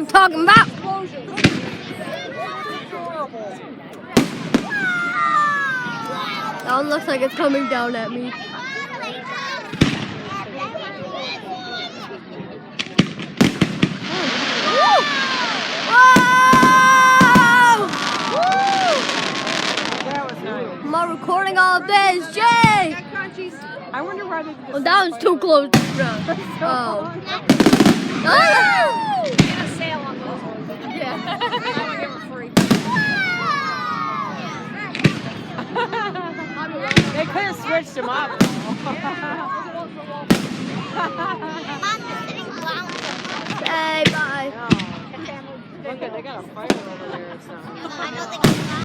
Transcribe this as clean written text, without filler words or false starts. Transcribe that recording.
I'm talking about. That one looks like it's coming down at me. Am I recording all of this? Jay! I wonder why they did this. Oh, that one's too close to the ground. Oh. Oh! Get a sale on those ones. Yeah. I'm gonna give them free. They could have switched them up. Say bye. Look at, they got a fire over there. It's not.